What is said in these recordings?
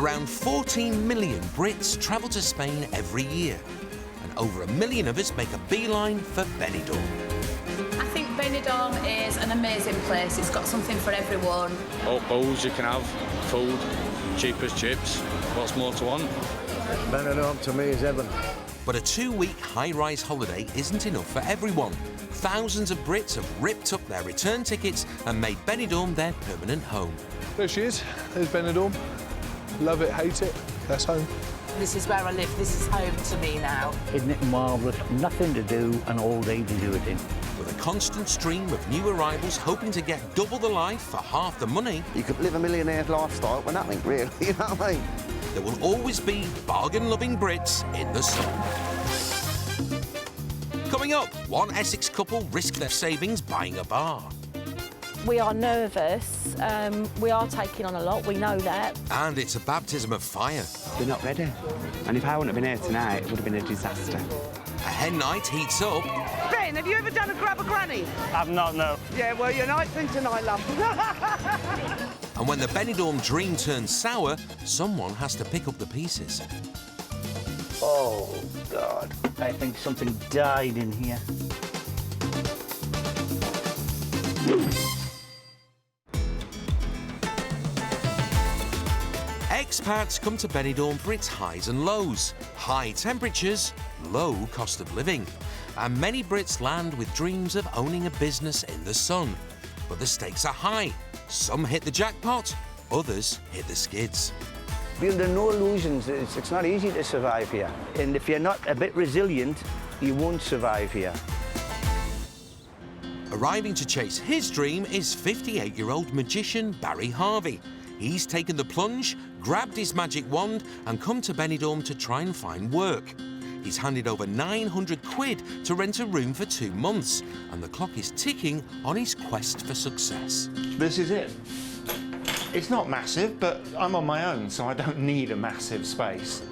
Around 14 million Brits travel to Spain every year, and over 1 million of us make a beeline for Benidorm. I think Benidorm is an amazing place. It's got something for everyone. All bowls you can have, food, cheap as chips. What's more to want? Benidorm to me is heaven. But a 2-week high-rise holiday isn't enough for everyone. Thousands of Brits have ripped up their return tickets and made Benidorm their permanent home. There she is. There's Benidorm. Love it, hate it. That's home. This is where I live. This is home to me now. Isn't it marvellous? Nothing to do and all day to do it in. With a constant stream of new arrivals hoping to get double the life for half the money, You could live a millionaire's lifestyle with nothing, really, you know what I mean? there will always be bargain-loving Brits in the sun. Coming up, one Essex couple risk their savings buying a bar. We are nervous. We are taking on a lot, we know that. And it's a baptism of fire. We're not ready. And if I wouldn't have been here tonight, it would have been a disaster. A hen night heats up. Ben, have you ever done a grab a granny? I've not, no. Yeah, well, your night's in tonight, love. And when the Benidorm dream turns sour, someone has to pick up the pieces. Oh, God. I think something died in here. Expats come to Benidorm for its highs and lows. High temperatures, low cost of living. And many Brits land with dreams of owning a business in the sun. But the stakes are high. Some hit the jackpot, others hit the skids. Be under no illusions, it's not easy to survive here. And if you're not a bit resilient, you won't survive here. Arriving to chase his dream is 58-year-old magician Barry Harvey. He's taken the plunge, grabbed his magic wand and come to Benidorm to try and find work. He's handed over 900 quid to rent a room for 2 months, and the clock is ticking on his quest for success. This is it. It's not massive, but I'm on my own, so I don't need a massive space.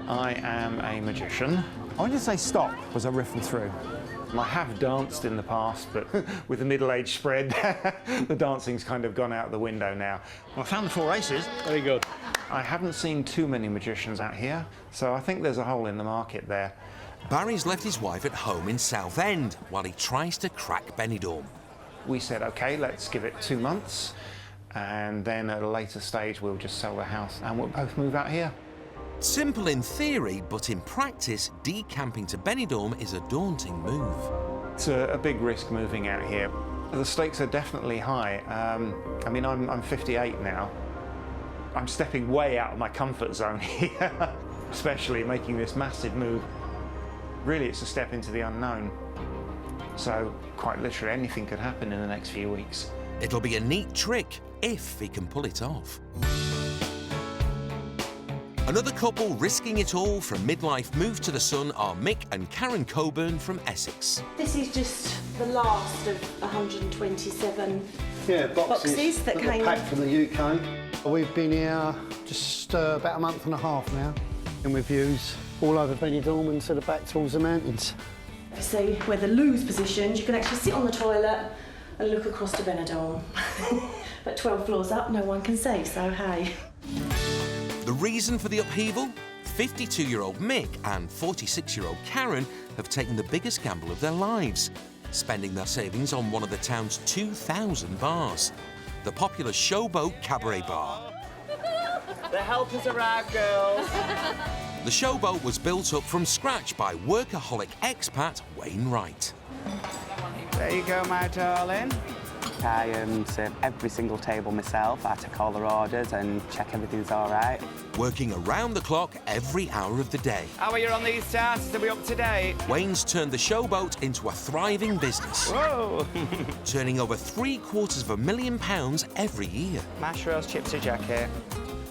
I am a magician. I want you to say stop as I riffle through. I have danced in the past, but with the middle-age spread, the dancing's kind of gone out the window now. Well, I found the 4 aces. Very good. I haven't seen too many magicians out here, so I think there's a hole in the market there. Barry's left his wife at home in Southend while he tries to crack Benidorm. We said, OK, let's give it 2 months, and then at a later stage, we'll just sell the house and we'll both move out here. Simple in theory, but in practice, decamping to Benidorm is a daunting move. It's a big risk moving out here. The stakes are definitely high. I mean, I'm 58 now. I'm stepping way out of my comfort zone here, especially making this massive move. Really, it's a step into the unknown. So, quite literally, anything could happen in the next few weeks. It'll be a neat trick, if he can pull it off. Another couple risking it all for a midlife move to the sun are Mick and Karen Coburn from Essex. This is just the last of 127 Yeah, boxes that came packed from the UK. We've been here just about a month and a half now, and with views all over Benidorm and sort of back towards the mountains. See where the loo's positioned, you can actually sit on the toilet and look across to Benidorm. But 12 floors up, no one can see, so hey. The reason for the upheaval? 52-year-old Mick and 46-year-old Karen have taken the biggest gamble of their lives, spending their savings on one of the town's 2,000 bars, the popular Showboat Cabaret Bar. The help has arrived, girls. The Showboat was built up from scratch by workaholic expat Wayne Wright. There you go, my darling. I serve every single table myself. I take all their orders and check everything's all right. Working around the clock every hour of the day. How are you on these tasks? Are we up to date? Wayne's turned the Showboat into a thriving business. Whoa! Turning over £750,000 every year. Mash roast, chips, a jacket.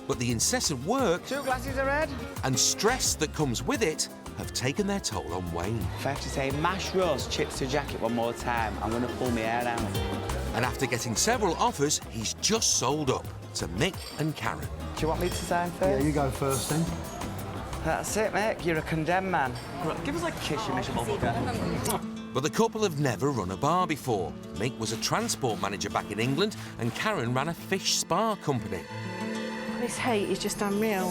But the incessant work 2 glasses of red. and stress that comes with it have taken their toll on Wayne. If I have to say mash roast, chips, a jacket one more time, I'm going to pull my hair out. And after getting several offers, he's just sold up to Mick and Karen. Do you want me to sign first? Yeah, you go first then. That's it, Mick. You're a condemned man. Right, give us a kiss, you miserable bugger. But the couple have never run a bar before. Mick was a transport manager back in England and Karen ran a fish spa company. This heat is just unreal.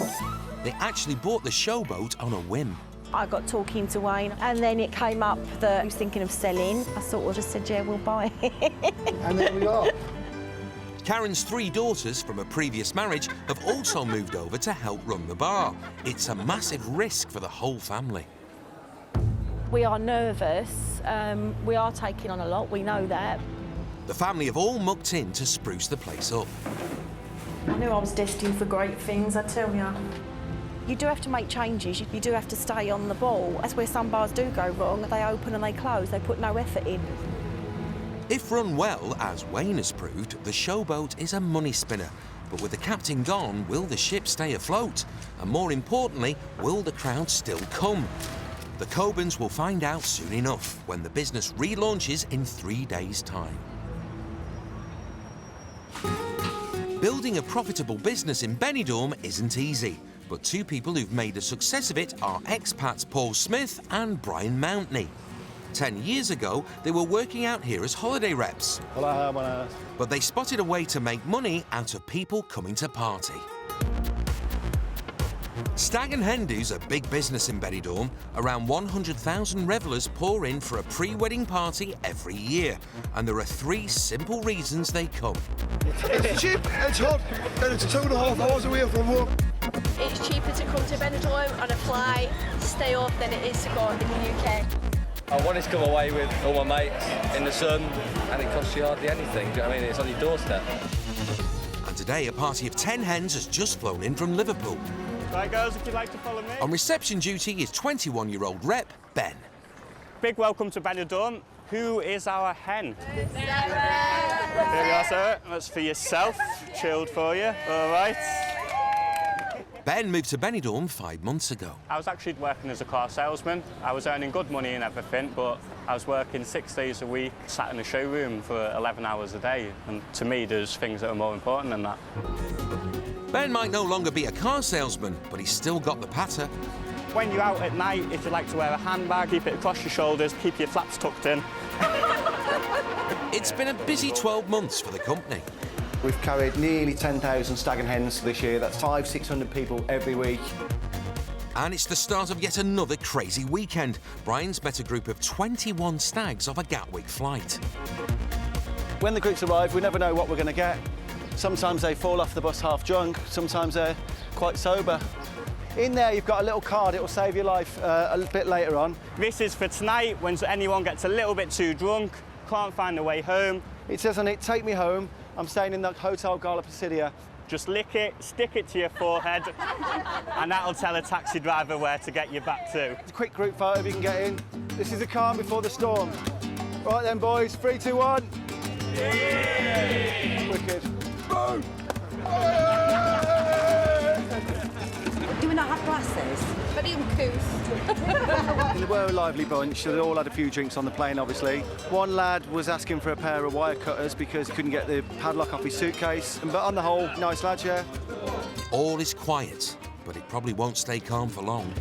They actually bought the showboat on a whim. I got talking to Wayne, and then it came up that he was thinking of selling. I sort of just said, yeah, we'll buy it. And there we are. Karen's 3 daughters from a previous marriage have also moved over to help run the bar. It's a massive risk for the whole family. We are nervous. We are taking on a lot, we know that. The family have all mucked in to spruce the place up. I knew I was destined for great things, I tell you. You do have to make changes, you do have to stay on the ball. That's where some bars do go wrong. They open and they close, they put no effort in. If run well, as Wayne has proved, the showboat is a money spinner. But with the captain gone, will the ship stay afloat? And more importantly, will the crowd still come? The Cobans will find out soon enough when the business relaunches in 3 days' time. Building a profitable business in Benidorm isn't easy, but 2 people who've made a success of it are expats Paul Smith and Brian Mountney. 10 years ago, they were working out here as holiday reps. But they spotted a way to make money out of people coming to party. Stag and hen do's are big business in Benidorm. Around 100,000 revellers pour in for a pre-wedding party every year. And there are 3 simple reasons they come. It's cheap, it's hot, and it's 2.5 hours away from work. It's cheaper to come to Benidorm on a flight, stay up, than it is to go in the UK. I wanted to come away with all my mates in the sun, and it costs you hardly anything. Do you know what I mean? It's on your doorstep. And today, a party of 10 hens has just flown in from Liverpool. Right, girls, if you'd like to follow me. On reception duty is 21-year-old rep Ben. Big welcome to Benidorm. Who is our hen? Sarah. Here we are, Sarah. That's for yourself. Chilled for you. All right. Ben moved to Benidorm 5 months ago. I was actually working as a car salesman. I was earning good money and everything, but I was working 6 days a week, sat in a showroom for 11 hours a day. And to me, there's things that are more important than that. Ben might no longer be a car salesman, but he's still got the patter. When you're out at night, if you like to wear a handbag, keep it across your shoulders, keep your flaps tucked in. It's been a busy 12 months for the company. We've carried nearly 10,000 stag and hens this year. That's 500-600 people every week. And it's the start of yet another crazy weekend. Brian's met a group of 21 stags off a Gatwick flight. When the groups arrive, we never know what we're going to get. Sometimes they fall off the bus half drunk, sometimes they're quite sober. In there, you've got a little card, it will save your life a bit later on. This is for tonight, when anyone gets a little bit too drunk, can't find their way home. It says on it, take me home. I'm staying in the Hotel Gala Placidia. Just lick it, stick it to your forehead, and that'll tell a taxi driver where to get you back to. It's a quick group photo if you can get in. This is the calm before the storm. Right then, boys, 3, 2, 1. Yeah. Wicked. Boom. Do we not have glasses? Very uncouth. We were a lively bunch. They all had a few drinks on the plane, obviously. One lad was asking for a pair of wire cutters because he couldn't get the padlock off his suitcase. But on the whole, nice lad, yeah. All is quiet, but it probably won't stay calm for long.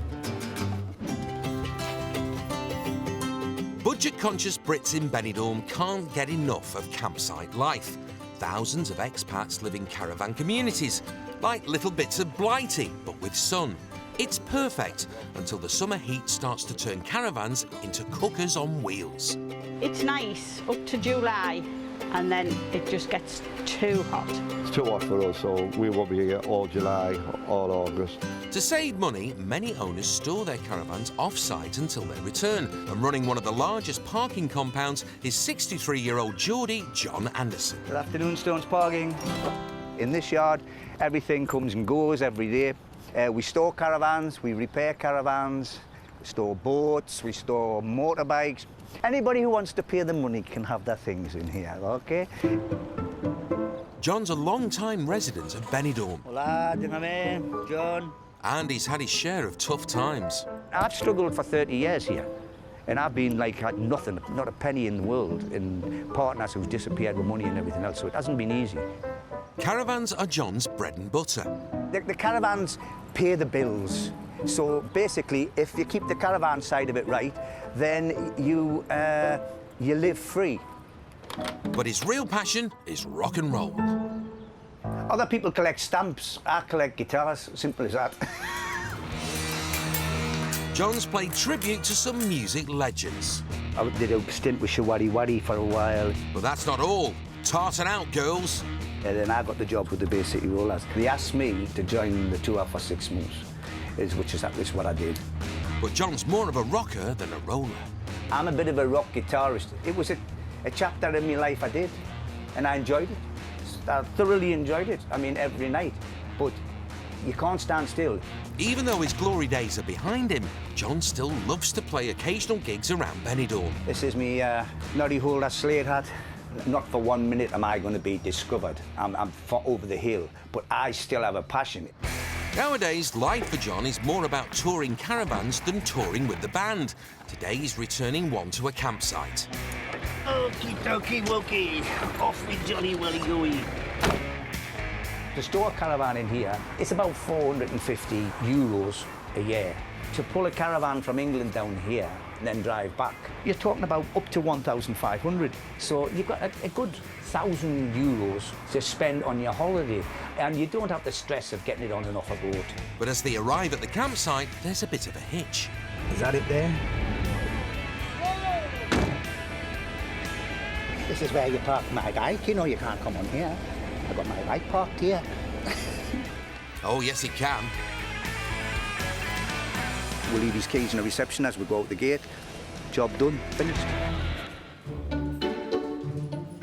Budget-conscious Brits in Benidorm can't get enough of campsite life. Thousands of expats live in caravan communities, like little bits of Blighty, but with sun. It's perfect until the summer heat starts to turn caravans into cookers on wheels. It's nice up to July, and then it just gets too hot. It's too hot for us, so we won't be here all July, all August. To save money, many owners store their caravans off-site until their return, and running one of the largest parking compounds is 63-year-old Geordie John Anderson. Good afternoon, Stones Parking. In this yard, everything comes and goes every day. We store caravans, we repair caravans, we store boats, we store motorbikes. Anybody who wants to pay the money can have their things in here, OK? John's a long-time resident of Benidorm. Hola, dígame, John. And he's had his share of tough times. I've struggled for 30 years here, and I've been like had nothing, not a penny in the world, and partners who've disappeared with money and everything else, so it hasn't been easy. Caravans are John's bread and butter. The caravans pay the bills. So basically, if you keep the caravan side of it right, then you live free. But his real passion is rock and roll. Other people collect stamps, I collect guitars, simple as that. John's played tribute to some music legends. I did a stint with Shawari Wari for a while. But that's not all. Tartan out, girls. And then I got the job with the Bay City Rollers. They asked me to join the tour for 6 months, which is what I did. But John's more of a rocker than a roller. I'm a bit of a rock guitarist. It was a chapter in my life I did, and I enjoyed it. I thoroughly enjoyed it. I mean, every night. But you can't stand still. Even though his glory days are behind him, John still loves to play occasional gigs around Benidorm. This is me Noddy Holder slate hat. Not for 1 minute am I going to be discovered. I'm for over the hill, but I still have a passion. Nowadays, life for John is more about touring caravans than touring with the band. Today he's returning one to a campsite. Okie dokie wokey, off with Johnny Willy Gooey. To store a caravan in here, it's about 450 euros a year. To pull a caravan from England down here and then drive back, you're talking about up to 1,500. So you've got a good 1,000 euros to spend on your holiday, and you don't have the stress of getting it on and off a boat. But as they arrive at the campsite, there's a bit of a hitch. Is that it there? This is where you park my bike. You know you can't come on here. I've got my bike parked here. Oh, yes, he can. We'll leave his keys in the reception as we go out the gate. Job done, finished.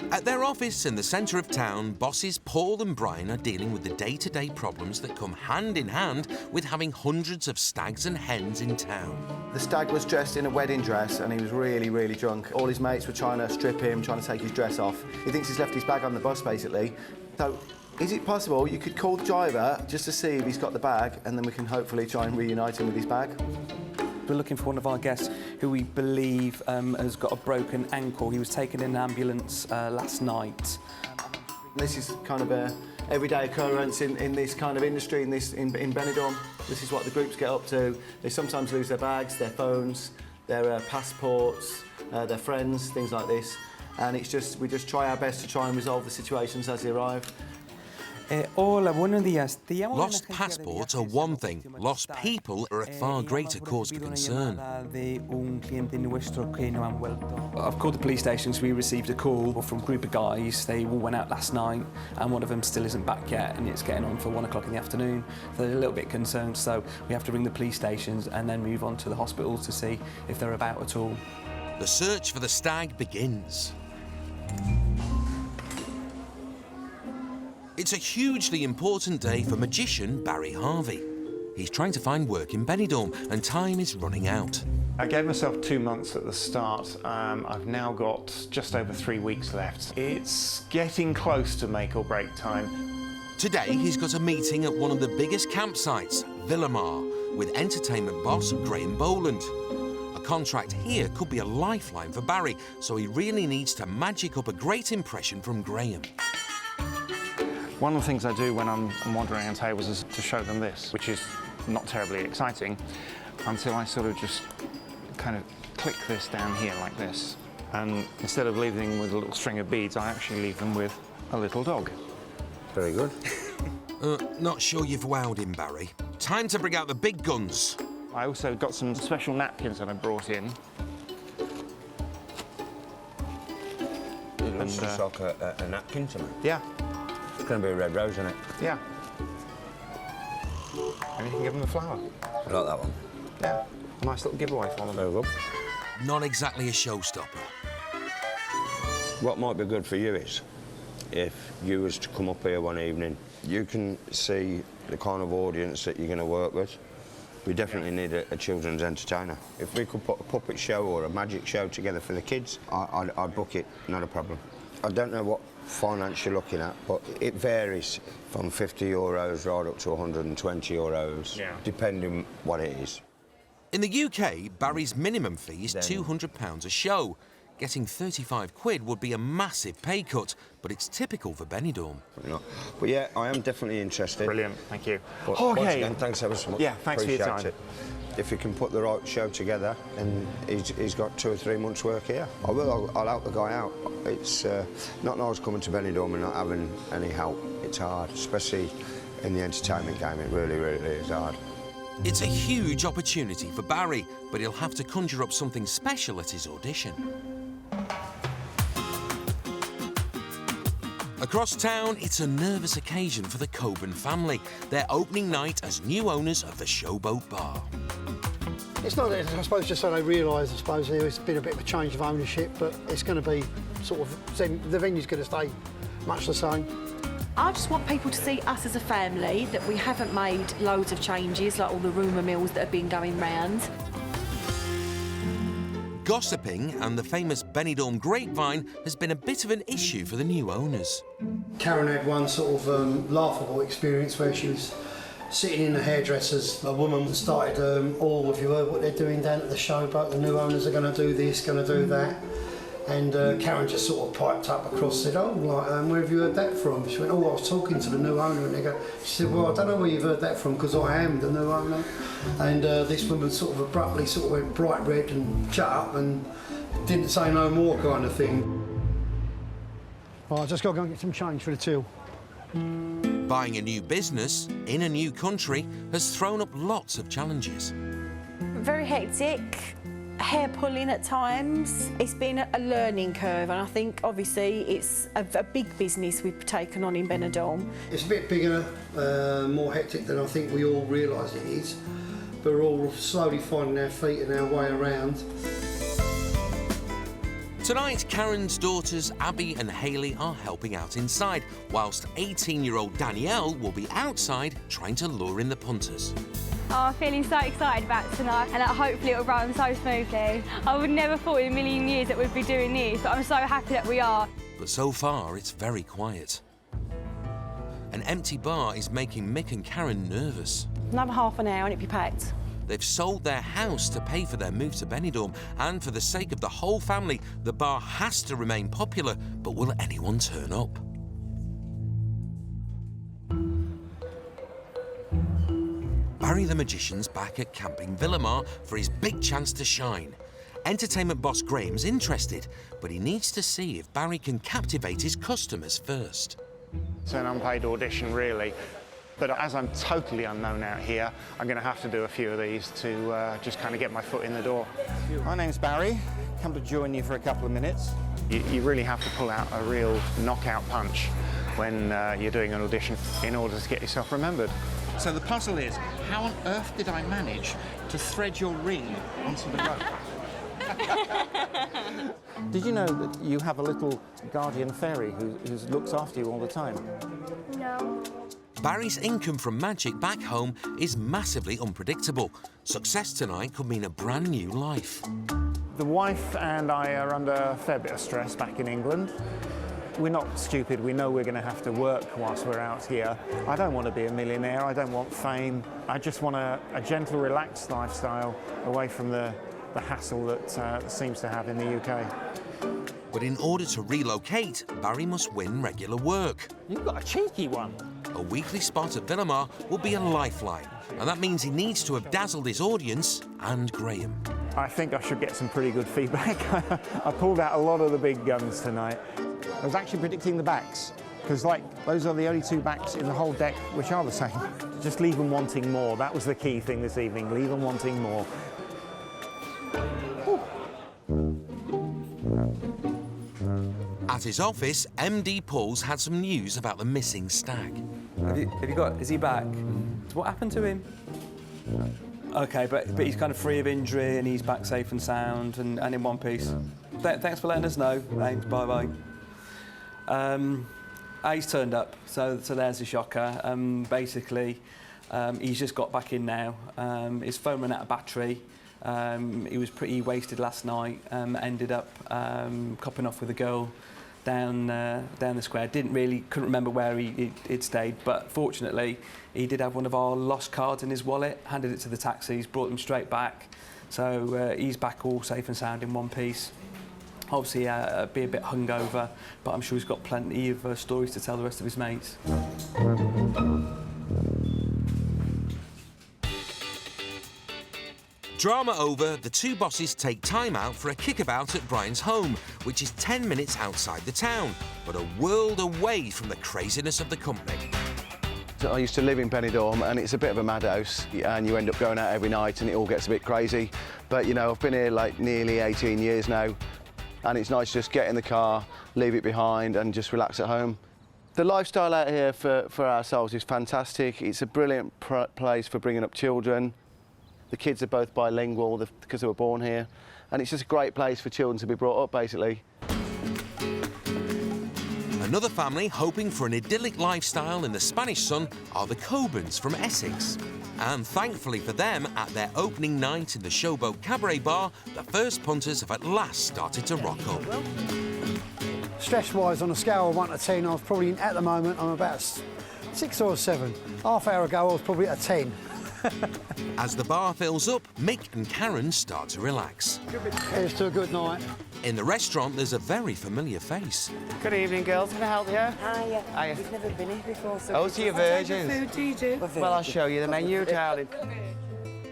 At their office in the centre of town, bosses Paul and Brian are dealing with the day-to-day problems that come hand in hand with having hundreds of stags and hens in town. The stag was dressed in a wedding dress and he was really, really drunk. All his mates were trying to strip him, trying to take his dress off. He thinks he's left his bag on the bus, basically. So, is it possible you could call the driver just to see if he's got the bag, and then we can hopefully try and reunite him with his bag? We're looking for one of our guests who we believe has got a broken ankle. He was taken in an ambulance last night. This is kind of a everyday occurrence in this kind of industry, in Benidorm. This is what the groups get up to. They sometimes lose their bags, their phones, their passports, their friends, things like this. And it's just, we just try our best to try and resolve the situations as they arrive. Hola, buenos días. Lost passports are one thing. Lost people are a far greater cause for concern. I've called the police station because we received a call from a group of guys. They all went out last night and one of them still isn't back yet, and it's getting on for 1 o'clock in the afternoon. So they're a little bit concerned, so we have to ring the police stations and then move on to the hospitals to see if they're about at all. The search for the stag begins. It's a hugely important day for magician Barry Harvey. He's trying to find work in Benidorm and time is running out. I gave myself 2 months at the start. I've now got just over 3 weeks left. It's getting close to make or break time. Today he's got a meeting at one of the biggest campsites, Villamar, with entertainment boss Graham Boland. A contract here could be a lifeline for Barry, so he really needs to magic up a great impression from Graham. One of the things I do when I'm wandering around tables is to show them this, which is not terribly exciting, until I sort of just kind of click this down here like this. And instead of leaving them with a little string of beads, I actually leave them with a little dog. Very good. Not sure you've wowed him, Barry. Time to bring out the big guns. I also got some special napkins that I brought in. It looks just like a napkin to me. Yeah. It's going to be a red rose, isn't it? Yeah. And you can give them a flower. I like that one. Yeah. A nice little giveaway for them. Very good. Not exactly a showstopper. What might be good for you is, if you was to come up here one evening, you can see the kind of audience that you're going to work with. We definitely need a children's entertainer. If we could put a puppet show or a magic show together for the kids, I'd book it, not a problem. I don't know what finance you're looking at, but it varies from 50 euros right up to 120 euros, depending what it is. In the UK, Barry's minimum fee is £200 a show. Getting 35 quid would be a massive pay cut, but it's typical for Benidorm. But yeah, I am definitely interested. Brilliant, thank you. But once again, thanks ever so much. Yeah, thanks for your time. It. If you can put the right show together, then he's got 2 or 3 months' work here. I'll help the guy out. It's not nice coming to Benidorm and not having any help. It's hard, especially in the entertainment game. It really, really is hard. It's a huge opportunity for Barry, but he'll have to conjure up something special at his audition. Across town, it's a nervous occasion for the Coburn family. Their opening night as new owners of the Showboat Bar. It's not, I suppose, just so they realise, I suppose, there's been a bit of a change of ownership, but it's going to be sort of, the venue's going to stay much the same. I just want people to see us as a family, that we haven't made loads of changes, like all the rumour mills that have been going round. Gossiping and the famous Benidorm grapevine has been a bit of an issue for the new owners. Karen had one sort of laughable experience where she was sitting in the hairdressers. A woman started, "Oh, have you heard what they're doing down at the Showboat? The new owners are going to do this, going to do that." And Karen just sort of piped up across and said, "Oh, like, where have you heard that from?" She went, "Oh, I was talking to the new owner." And she said, "Well, I don't know where you've heard that from, because I am the new owner." And this woman sort of abruptly sort of went bright red and shut up and didn't say no more, kind of thing. Right, I've just got to go and get some change for the till. Buying a new business in a new country has thrown up lots of challenges. Very hectic. Hair pulling at times. It's been a learning curve, and I think obviously it's a big business we've taken on in Benidorm. It's a bit bigger, more hectic than I think we all realise it is, but we're all slowly finding our feet and our way around. Tonight, Karen's daughters Abby and Hayley are helping out inside, whilst 18-year-old Danielle will be outside trying to lure in the punters. Oh, I'm feeling so excited about tonight, and hopefully it'll run so smoothly. I would never thought in a million years that we'd be doing this, but I'm so happy that we are. But so far, it's very quiet. An empty bar is making Mick and Karen nervous. Another half an hour and it'll be packed. They've sold their house to pay for their move to Benidorm, and for the sake of the whole family, the bar has to remain popular. But will anyone turn up? Barry the Magician's back at Camping Villamar for his big chance to shine. Entertainment boss Graham's interested, but he needs to see if Barry can captivate his customers first. It's an unpaid audition, really. But as I'm totally unknown out here, I'm going to have to do a few of these to just kind of get my foot in the door. My name's Barry. Come to join you for a couple of minutes. You really have to pull out a real knockout punch when you're doing an audition in order to get yourself remembered. So the puzzle is, how on earth did I manage to thread your ring onto the rope? Did you know that you have a little guardian fairy who looks after you all the time? No. Barry's income from magic back home is massively unpredictable. Success tonight could mean a brand new life. The wife and I are under a fair bit of stress back in England. We're not stupid, we know we're going to have to work whilst we're out here. I don't want to be a millionaire, I don't want fame. I just want a gentle, relaxed lifestyle away from the hassle that seems to have in the UK. But in order to relocate, Barry must win regular work. You've got a cheeky one. A weekly spot at Villamar will be a lifeline, and that means he needs to have dazzled his audience and Graham. I think I should get some pretty good feedback. I pulled out a lot of the big guns tonight. I was actually predicting the backs, because those are the only two backs in the whole deck which are the same. Just leave them wanting more. That was the key thing this evening, leave them wanting more. At his office, MD Paul's had some news about the missing stag. Is he back? What happened to him? Okay, but he's kind of free of injury and he's back safe and sound and in one piece. Thanks for letting us know. Thanks, bye-bye. He's turned up, so there's a shocker. Basically, he's just got back in now. His phone ran out of battery. He was pretty wasted last night. Ended up copping off with a girl down the square. Couldn't remember where he'd stayed, but fortunately, he did have one of our lost cards in his wallet. Handed it to the taxis, brought them straight back. So he's back all safe and sound in one piece. Obviously, be a bit hungover, but I'm sure he's got plenty of stories to tell the rest of his mates. Drama over, the two bosses take time out for a kickabout at Brian's home, which is 10 minutes outside the town, but a world away from the craziness of the company. So I used to live in Benidorm, and it's a bit of a madhouse, and you end up going out every night and it all gets a bit crazy. But, you know, I've been here like nearly 18 years now, and it's nice to just get in the car, leave it behind and just relax at home. The lifestyle out here for ourselves is fantastic. It's a brilliant place for bringing up children. The kids are both bilingual because they were born here, and it's just a great place for children to be brought up, basically. Another family hoping for an idyllic lifestyle in the Spanish sun are the Cobans from Essex. And thankfully for them, at their opening night in the Showboat Cabaret Bar, the first punters have at last started to rock up. Stress-wise, on a scale of 1 to 10, I was probably, at the moment, I'm about 6 or 7. Half hour ago, I was probably at a 10. As the bar fills up, Mick and Karen start to relax. Here's to a good night. In the restaurant, there's a very familiar face. Good evening, girls. Can I help you? Hiya. Hiya. We've never been here before, so... Oh, so you're virgins? What food do you do? Well, I'll show you the menu, darling.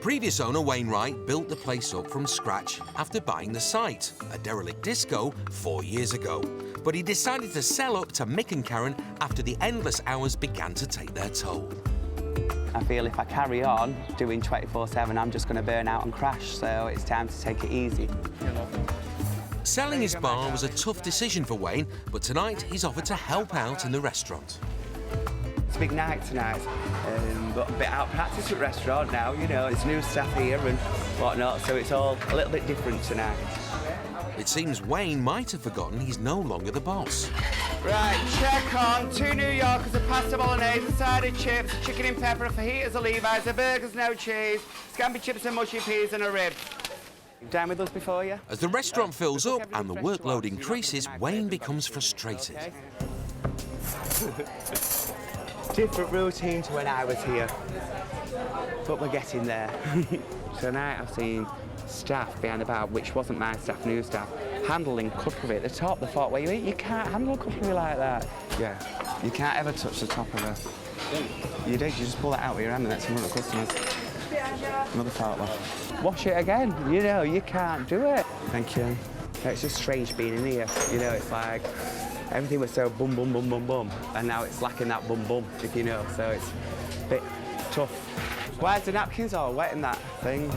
Previous owner Wainwright built the place up from scratch after buying the site, a derelict disco, 4 years ago. But he decided to sell up to Mick and Karen after the endless hours began to take their toll. I feel if I carry on doing 24/7, I'm just going to burn out and crash, so it's time to take it easy. Selling his bar was a tough decision for Wayne, but tonight he's offered to help out in the restaurant. It's a big night tonight. Got a bit out of practice at restaurant now, you know, it's new staff here and whatnot, so it's all a little bit different tonight. It seems Wayne might have forgotten he's no longer the boss. Right, check on 2 New Yorkers, a pasta bolognese, a side of chips, a chicken in pepper, a fajitas, a Levi's, a burgers, no cheese, scampi chips and mushy peas and a rib. You've dined with us before, yeah? As the restaurant fills up and the workload increases, Wayne becomes frustrated. Different routine to when I was here, but we're getting there. Tonight I've seen staff behind the bar, which wasn't my staff, new staff, handling cutlery at the top. The thought where you eat, you can't handle cutlery like that. Yeah, you can't ever touch the top of it. You do, you just pull that out with your hand and that's in front of customers. Another thought left. Wash it again, you know, you can't do it. Thank you. It's just strange being in here, you know, it's like everything was so bum, bum, bum, bum, bum, and now it's lacking that bum, bum, if you know, so it's a bit tough. Why is the napkins all wet in that thing?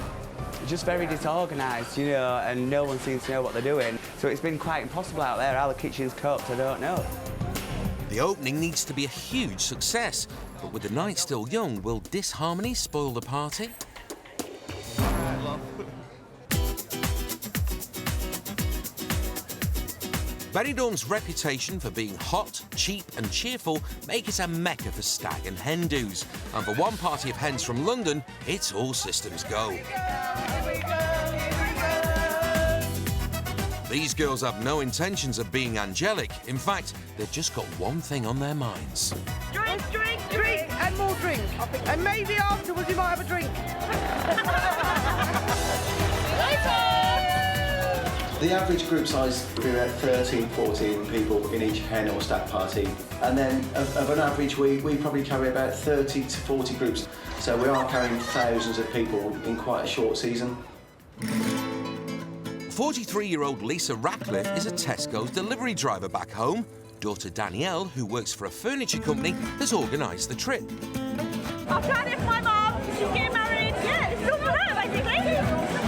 Just very disorganised, you know, and no one seems to know what they're doing. So it's been quite impossible out there. How the kitchen's coped, I don't know. The opening needs to be a huge success, but with the night still young, will disharmony spoil the party? Benidorm's reputation for being hot, cheap and cheerful make it a mecca for stag and hen do's. And for one party of hens from London, it's all systems go. These girls have no intentions of being angelic. In fact, they've just got one thing on their minds. Drink, drink, drink, and more drink. And maybe afterwards you might have a drink. The average group size would be about 13, 14 people in each hen or stag party. And then of an average, we probably carry about 30 to 40 groups. So we are carrying thousands of people in quite a short season. 43-year-old Lisa Ratcliffe is a Tesco's delivery driver back home. Daughter Danielle, who works for a furniture company, has organised the trip. I've tried it for my mum. She's getting married. Yeah, it's still for her, basically.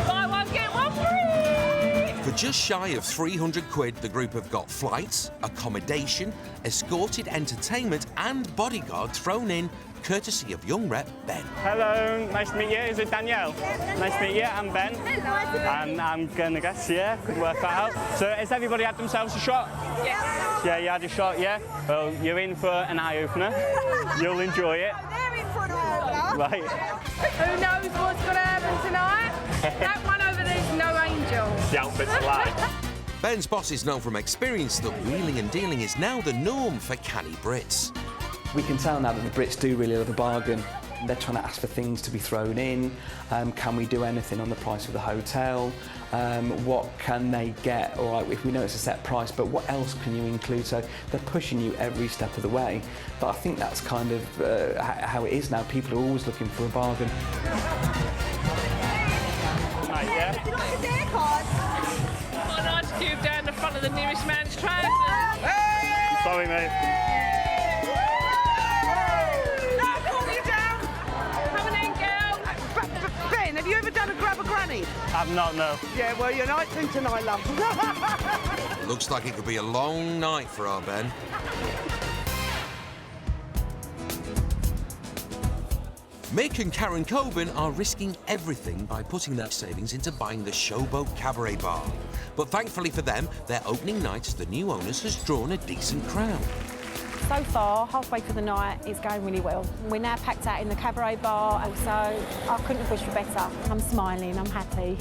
Buy one, get one free. For just shy of 300 quid, the group have got flights, accommodation, escorted entertainment and bodyguard thrown in, courtesy of young rep Ben. Hello, nice to meet you. Is it Danielle? Nice to meet you. I'm Ben. Hello. And I'm gonna guess, yeah, could work that out. So has everybody had themselves a shot? Yes. Yeah, you had a shot, yeah? Well, you're in for an eye-opener. You'll enjoy it. They're in for an eye-opener. Right. Who knows what's gonna happen tonight? That one over there's no angel. The outfit's a lie. Ben's boss is known from experience that wheeling and dealing is now the norm for canny Brits. We can tell now that the Brits do really love a bargain. They're trying to ask for things to be thrown in. Can we do anything on the price of the hotel? What can they get? All right, if we know it's a set price, but what else can you include? So they're pushing you every step of the way. But I think that's kind of how it is now. People are always looking for a bargain. mate, yeah? Would you like a day card? Got an ice cube down the front of the nearest man's trousers. Sorry, mate. No, calm you down. Coming in, girl. Ben, have you ever done a grab a granny? I've not, no. Yeah, well, you're night thing tonight, love. Looks like it could be a long night for our Ben. Mick and Karen Coburn are risking everything by putting their savings into buying the Showboat Cabaret Bar. But thankfully for them, their opening night as the new owners has drawn a decent crowd. So far, halfway through the night, it's going really well. We're now packed out in the cabaret bar, and so I couldn't have wished for better. I'm smiling, I'm happy.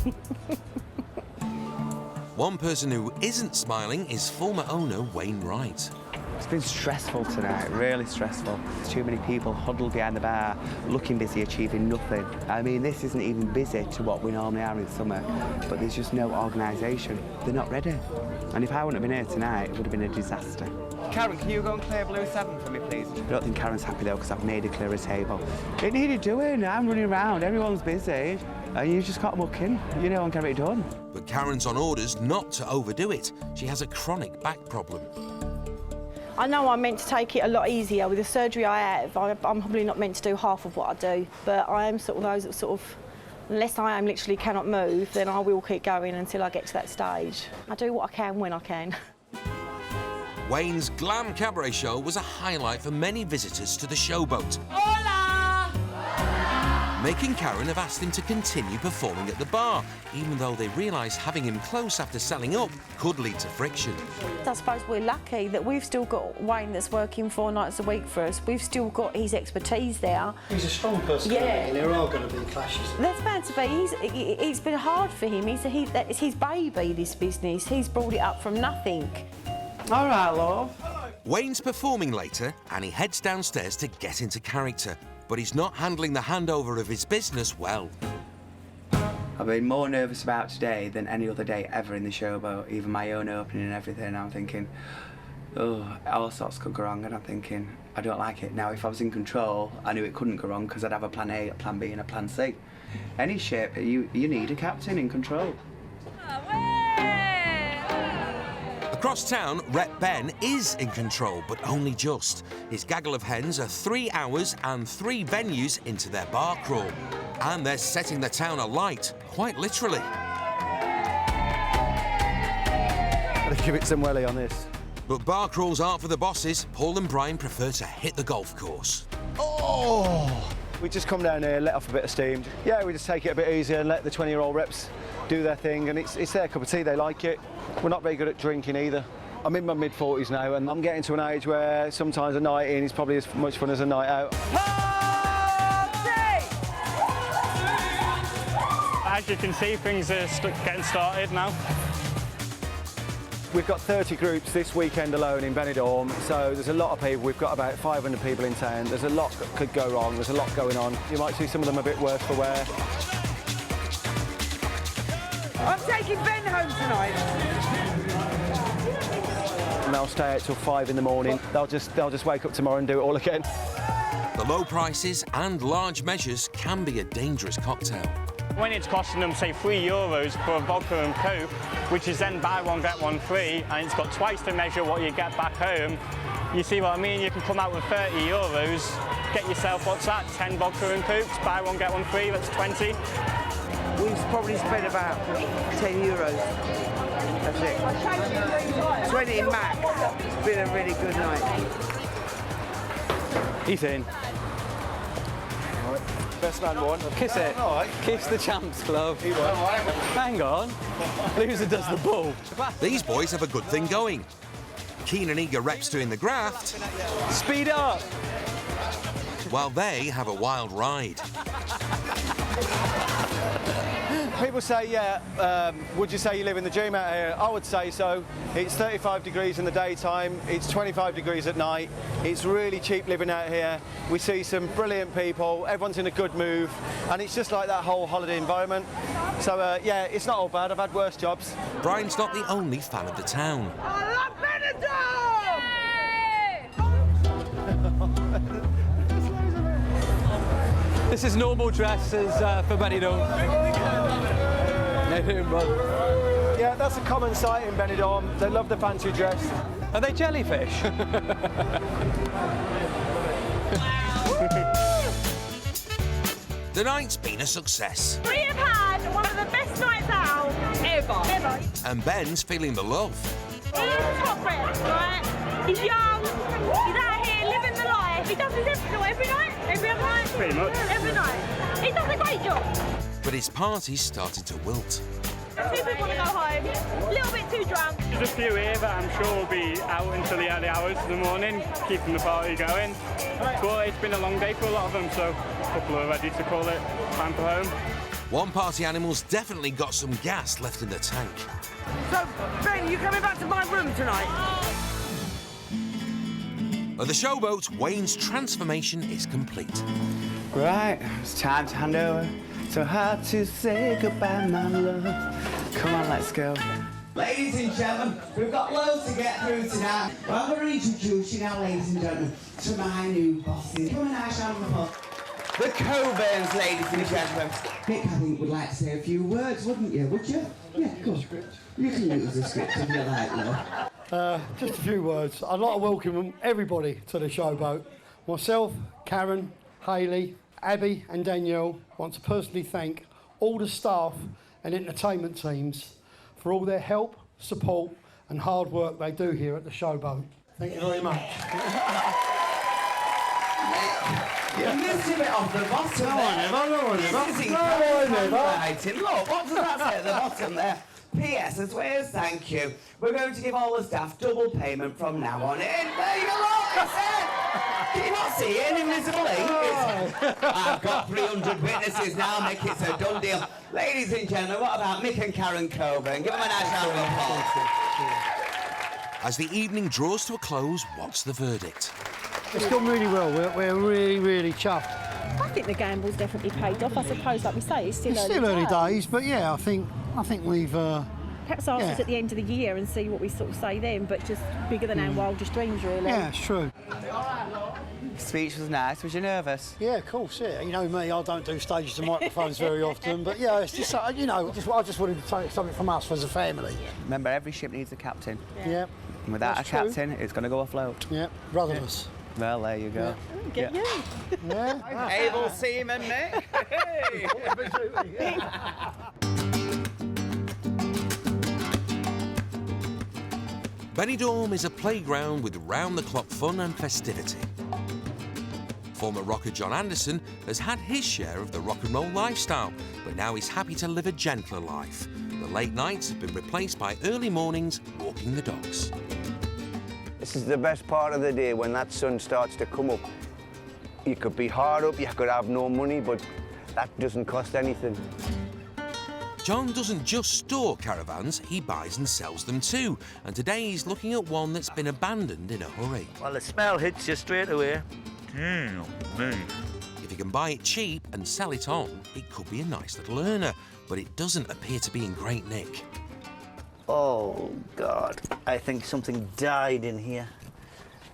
One person who isn't smiling is former owner Wayne Wright. It's been stressful tonight, really stressful. There's too many people huddled behind the bar, looking busy, achieving nothing. I mean, this isn't even busy to what we normally are in summer, but there's just no organisation. They're not ready. And if I wouldn't have been here tonight, it would have been a disaster. Karen, can you go and clear blue 7 for me, please? I don't think Karen's happy, though, because I've made her clear a table. It needed doing. I'm running around, everyone's busy, and you just got muck in, you know, and get it done. But Karen's on orders not to overdo it. She has a chronic back problem. I know I'm meant to take it a lot easier. With the surgery I have, I'm probably not meant to do half of what I do, but I am sort of those that sort of, unless I am literally cannot move, then I will keep going until I get to that stage. I do what I can when I can. Wayne's glam cabaret show was a highlight for many visitors to the Showboat. Hola! Mick and Karen have asked him to continue performing at the bar, even though they realise having him close after selling up could lead to friction. I suppose we're lucky that we've still got Wayne that's working 4 nights a week for us. We've still got his expertise there. He's a strong personality, and there are going to be clashes. That's bound to be. It's been hard for him. It's his baby, this business. He's brought it up from nothing. All right, love. Wayne's performing later, and he heads downstairs to get into character. But he's not handling the handover of his business well. I've been more nervous about today than any other day ever in the Showboat, even my own opening and everything. I'm thinking, oh, all sorts could go wrong, and I'm thinking, I don't like it. Now, if I was in control, I knew it couldn't go wrong because I'd have a plan A, a plan B, and a plan C. Any ship, you need a captain in control. Across town, Rep Ben is in control, but only just. His gaggle of hens are 3 hours and 3 venues into their bar crawl. And they're setting the town alight, quite literally. Gotta give it some welly on this. But bar crawls aren't for the bosses. Paul and Brian prefer to hit the golf course. Oh! We just come down here, let off a bit of steam. Yeah, we just take it a bit easier and let the 20-year-old reps do their thing, and it's their cup of tea, they like it. We're not very good at drinking either. I'm in my mid-40s now, and I'm getting to an age where sometimes a night in is probably as much fun as a night out. As you can see, things are getting started now. We've got 30 groups this weekend alone in Benidorm, so there's a lot of people. We've got about 500 people in town. There's a lot that could go wrong. There's a lot going on. You might see some of them a bit worse for wear. I'm taking Ben home tonight. And they'll stay out till 5 in the morning. They'll just wake up tomorrow and do it all again. The low prices and large measures can be a dangerous cocktail. When it's costing them, say, €3 for a vodka and coke, which is then buy one, get one free, and it's got twice the measure what you get back home, you see what I mean? You can come out with €30, get yourself, what's that, 10 vodka and cokes, buy one, get one free, that's 20. We've probably spent about €10. That's it. 20 max. It's been a really good night. He's in. Best man won. Kiss it. Kiss the champs club. He won. Hang on. Loser does the bull. These boys have a good thing going. Keen and eager reps doing the graft. Speed up. While they have a wild ride. People say, yeah, would you say you live in the dream out here? I would say so. It's 35 degrees in the daytime, it's 25 degrees at night. It's really cheap living out here. We see some brilliant people, everyone's in a good mood, and it's just like that whole holiday environment. So, yeah, it's not all bad. I've had worse jobs. Brian's not the only fan of the town. I love Benidorm! This is normal dresses for Benidorm. They do, bud. Yeah, that's a common sight in Benidorm. They love the fancy dress. Are they jellyfish? The night's been a success. We have had one of the best nights out ever. And Ben's feeling the love. He's top Brits, right? He's young, he's out here living the life. He does this every night? Every other night? Pretty much. Every night. He does a great job. But his party's started to wilt. Two people want to go home, a little bit too drunk. There's a few here that I'm sure will be out until the early hours of the morning, keeping the party going. But it's been a long day for a lot of them, so a couple are ready to call it time for home. One party animal's definitely got some gas left in the tank. So, Ben, you coming back to my room tonight? At the showboat, Wayne's transformation is complete. Right, it's time to hand over. So hard to say goodbye, my love. Come on, let's go. Ladies and gentlemen, we've got loads to get through tonight. Well, I'm going to introduce you now, ladies and gentlemen, to my new bosses. Come on, Ash, have a look. The Coburns, ladies and gentlemen. Mick, I think, would like to say a few words, wouldn't you? Would you? Yeah, go on. You can use the script if you like, love. Just a few words. I'd like to welcome everybody to the showboat. Myself, Karen, Hayley, Abby and Danielle want to personally thank all the staff and entertainment teams for all their help, support and hard work they do here at the showboat. Thank you very much. You missed a bit off the bottom there. Look, what does that say at the bottom there? P.S. as well as thank you. We're going to give all the staff double payment from now on in. There you go, look, I said. Can you not see it? Invisible ink. I've got 300 witnesses now, Mick. It's a done deal. Ladies and gentlemen, what about Mick and Karen Coburn? Give them a nice round of applause. As the evening draws to a close, what's the verdict? It's gone really well. We're really, really chuffed. I think the gamble's definitely paid off. I suppose, like we say, it's still early days, but yeah, I think we've. Perhaps ask us at the end of the year and see what we sort of say then, but just bigger than our wildest dreams, really. Yeah, it's true. Speech was nice. Was you nervous? Yeah, of course. Yeah, you know me, I don't do stages and microphones very often, but yeah, it's just I just wanted to take something from us as a family. Remember, every ship needs a captain. Yeah. And without That's a captain, it's going to go afloat. Yeah, rudderless. Well, there you go. Get you. Yeah. Able seaman, Mick. Hey. Benidorm is a playground with round-the-clock fun and festivity. Former rocker John Anderson has had his share of the rock and roll lifestyle, but now he's happy to live a gentler life. The late nights have been replaced by early mornings walking the dogs. This is the best part of the day, when that sun starts to come up. You could be hard up, you could have no money, but that doesn't cost anything. John doesn't just store caravans, he buys and sells them too. And today he's looking at one that's been abandoned in a hurry. Well, the smell hits you straight away. Damn me. If you can buy it cheap and sell it on, it could be a nice little earner. But it doesn't appear to be in great nick. Oh, God. I think something died in here.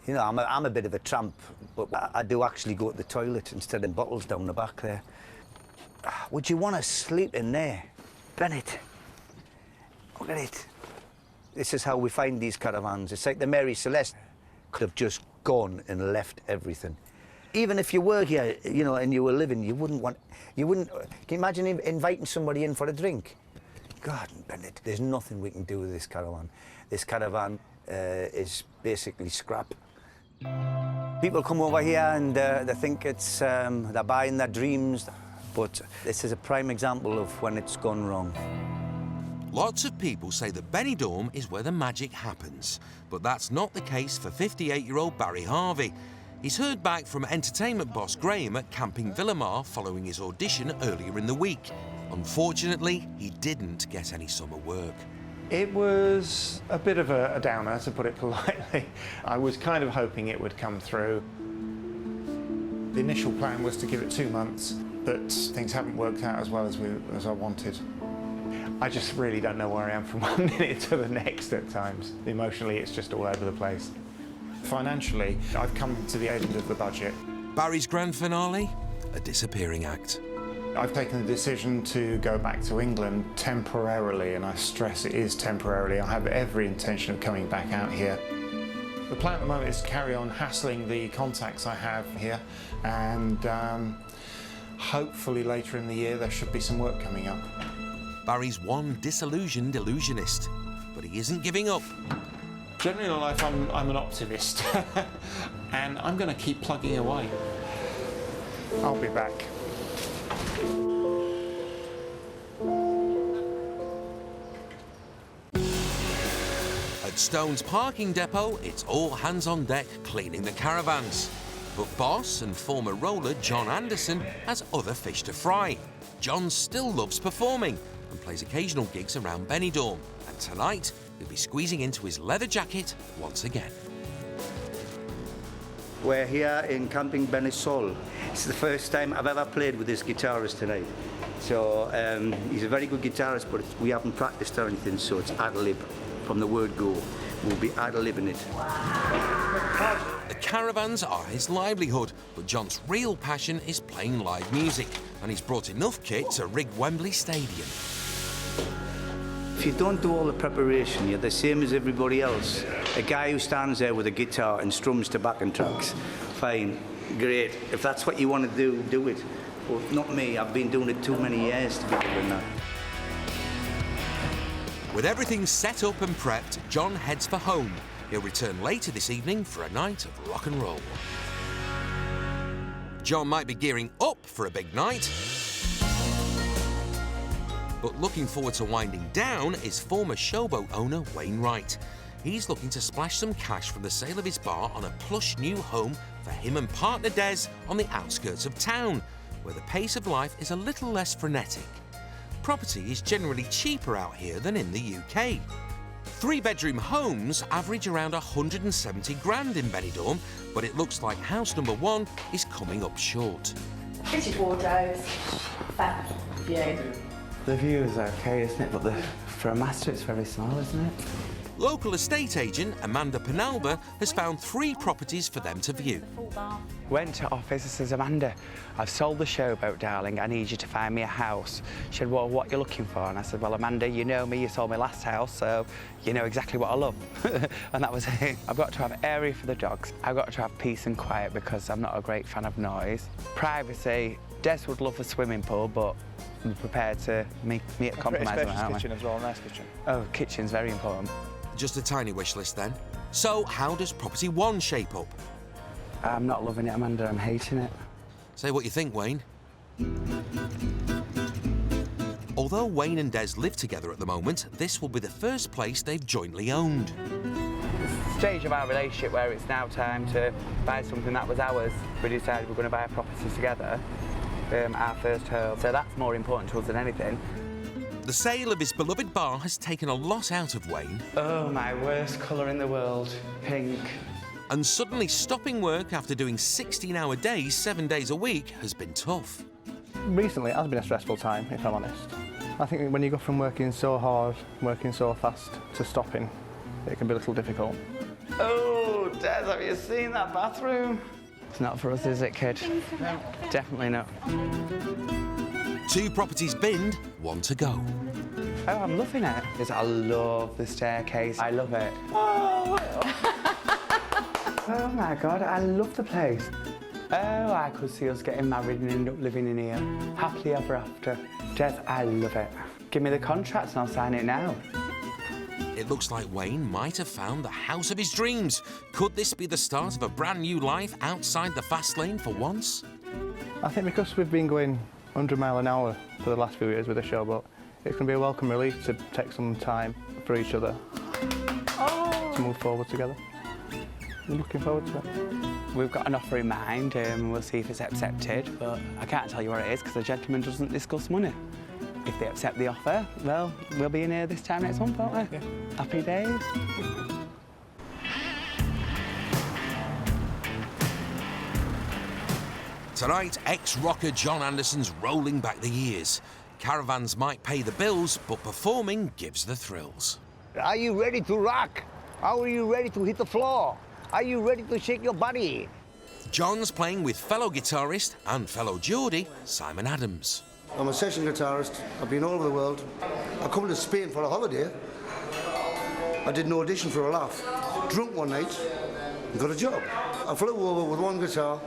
You know, I'm a bit of a tramp, but I do actually go to the toilet instead of bottles down the back there. Would you want to sleep in there? Bennett, look at it. This is how we find these caravans. It's like the Mary Celeste could have just gone and left everything. Even if you were here, you know, and you were living, you wouldn't, can you imagine inviting somebody in for a drink? God, Bennett, there's nothing we can do with this caravan. This caravan is basically scrap. People come over here and they think it's, they're buying their dreams, but this is a prime example of when it's gone wrong. Lots of people say that Benidorm is where the magic happens, but that's not the case for 58-year-old Barry Harvey. He's heard back from entertainment boss Graham at Camping Villamar following his audition earlier in the week. Unfortunately, he didn't get any summer work. It was a bit of a downer, to put it politely. I was kind of hoping it would come through. The initial plan was to give it 2 months, but things haven't worked out as well as I wanted. I just really don't know where I am from one minute to the next at times. Emotionally, it's just all over the place. Financially, I've come to the end of the budget. Barry's grand finale? A disappearing act. I've taken the decision to go back to England temporarily, and I stress it is temporarily. I have every intention of coming back out here. The plan at the moment is to carry on hassling the contacts I have here, and hopefully later in the year there should be some work coming up. Barry's one disillusioned illusionist, but he isn't giving up. Generally in life I'm an optimist and I'm going to keep plugging away. I'll be back. At Stone's parking depot, it's all hands on deck cleaning the caravans. But boss and former roller John Anderson has other fish to fry. John still loves performing and plays occasional gigs around Benidorm. And tonight, he'll be squeezing into his leather jacket once again. We're here in Camping Costa del Sol. It's the first time I've ever played with this guitarist tonight. So he's a very good guitarist, but we haven't practiced or anything, so it's ad-lib from the word go. We'll be ad-libbing it. The caravans are his livelihood, but John's real passion is playing live music, and he's brought enough kit to rig Wembley Stadium. If you don't do all the preparation, you're the same as everybody else. A guy who stands there with a guitar and strums to backing tracks, fine, great. If that's what you want to do, do it. But not me, I've been doing it too many years to be doing that. With everything set up and prepped, John heads for home. He'll return later this evening for a night of rock and roll. John might be gearing up for a big night, but looking forward to winding down is former showboat owner Wayne Wright. He's looking to splash some cash from the sale of his bar on a plush new home for him and partner Des on the outskirts of town, where the pace of life is a little less frenetic. Property is generally cheaper out here than in the UK. 3-bedroom homes average around 170 grand in Benidorm, but it looks like house number 1 is coming up short. Fitted wardrobes, fab view. The view is okay, isn't it? But for a master, it's very small, isn't it? Local estate agent Amanda Penalba has found 3 properties for them to view. Went to office and says, Amanda, I've sold the showboat, darling. I need you to find me a house. She said, well, what are you looking for? And I said, well, Amanda, you know me. You sold my last house, so you know exactly what I love. And that was it. I've got to have area for the dogs. I've got to have peace and quiet because I'm not a great fan of noise. Privacy. Des would love a swimming pool, but I'm prepared to meet a compromise on that. Kitchen as well, nice kitchen. Oh, kitchen's very important. Just a tiny wish list then. So how does property 1 shape up? I'm not loving it, Amanda. I'm hating it. Say what you think, Wayne. Although Wayne and Des live together at the moment, this will be the first place they've jointly owned. It's the stage of our relationship where it's now time to buy something that was ours. We decided we're going to buy a property together, our first home. So that's more important to us than anything. The sale of his beloved bar has taken a lot out of Wayne. Oh, my worst colour in the world, pink. And suddenly stopping work after doing 16-hour days, 7 days a week, has been tough. Recently, it has been a stressful time, if I'm honest. I think when you go from working so hard, working so fast, to stopping, it can be a little difficult. Oh, Des, have you seen that bathroom? It's not for us, is it, kid? No. Definitely not. 2 properties binned, 1 to go. Oh, I'm loving it. I love the staircase. I love it. Oh my God, I love the place. Oh, I could see us getting married and end up living in here. Happily ever after. Des, I love it. Give me the contract and I'll sign it now. It looks like Wayne might have found the house of his dreams. Could this be the start of a brand new life outside the fast lane for once? I think because we've been going 100 miles an hour for the last few years with the showboat, it's going to be a welcome relief to take some time for each other to move forward together. I'm looking forward to it. We've got an offer in mind and we'll see if it's accepted, but I can't tell you what it is because the gentleman doesn't discuss money. If they accept the offer, well, we'll be in here this time next month, won't we? Yeah. Happy days. Tonight, ex-rocker John Anderson's rolling back the years. Caravans might pay the bills, but performing gives the thrills. Are you ready to rock? Are you ready to hit the floor? Are you ready to shake your body? John's playing with fellow guitarist and fellow Geordie, Simon Adams. I'm a session guitarist. I've been all over the world. I come to Spain for a holiday. I did an audition for a laugh. Drunk one night and got a job. I flew over with one guitar,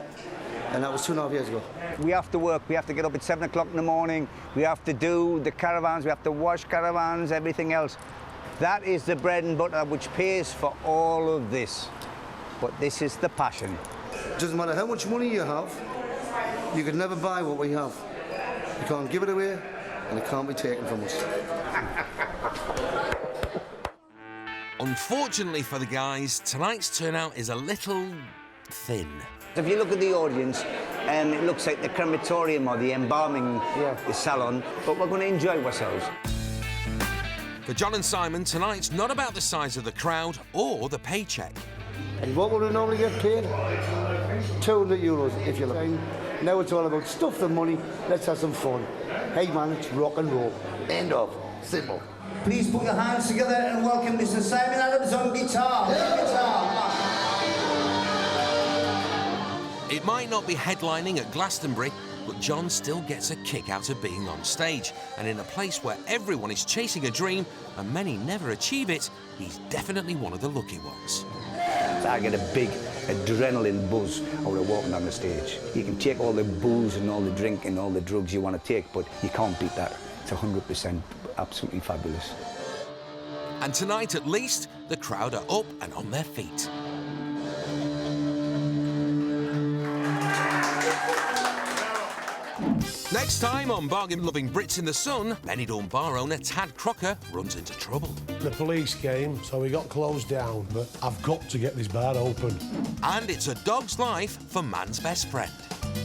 and that was 2.5 years ago. We have to work. We have to get up at 7 o'clock in the morning. We have to do the caravans. We have to wash caravans, everything else. That is the bread and butter which pays for all of this. But this is the passion. Doesn't matter how much money you have, you could never buy what we have. You can't give it away, and it can't be taken from us. Unfortunately for the guys, tonight's turnout is a little thin. If you look at the audience, it looks like the crematorium or the embalming salon, but we're going to enjoy ourselves. For John and Simon, tonight's not about the size of the crowd or the paycheck. And what would we normally get paid? 200 euros, if you like. Now it's all about stuff and money. Let's have some fun. Hey man, it's rock and roll. End of. Simple. Please put your hands together and welcome Mr. Simon Adams on guitar. It might not be headlining at Glastonbury, but John still gets a kick out of being on stage. And in a place where everyone is chasing a dream and many never achieve it, he's definitely one of the lucky ones. I get a big adrenaline buzz out of walking on the stage. You can take all the booze and all the drink and all the drugs you want to take, but you can't beat that. It's 100% absolutely fabulous. And tonight, at least, the crowd are up and on their feet. Next time on Bargain-Loving Brits in the Sun, Benidorm bar owner Tad Crocker runs into trouble. The police came, so we got closed down, but I've got to get this bar open. And it's a dog's life for man's best friend.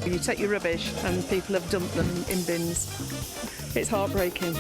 You take your rubbish and people have dumped them in bins. It's heartbreaking.